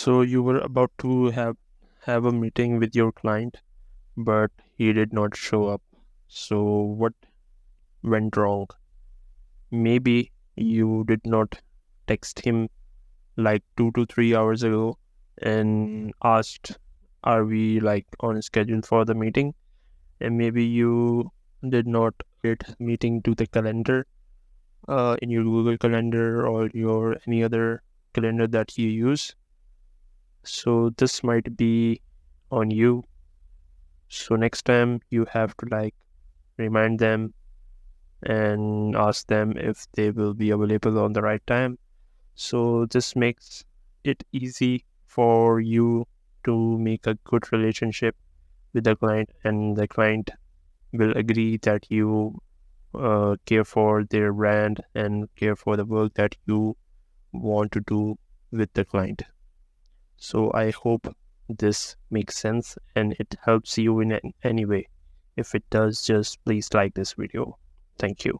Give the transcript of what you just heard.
So you were about to have a meeting with your client, but he did not show up. So what went wrong? Maybe you did not text him like 2 to 3 hours ago and asked, "Are we like on schedule for the meeting?" And maybe you did not add meeting to the calendar in your Google Calendar or your any other calendar that you use. So this might be on you. So next time you have to like remind them and ask them if they will be available on the right time. So this makes it easy for you to make a good relationship with the client, and the client will agree that you care for their brand and care for the work that you want to do with the client. So I hope this makes sense and it helps you in any way. If it does, just please like this video. Thank you.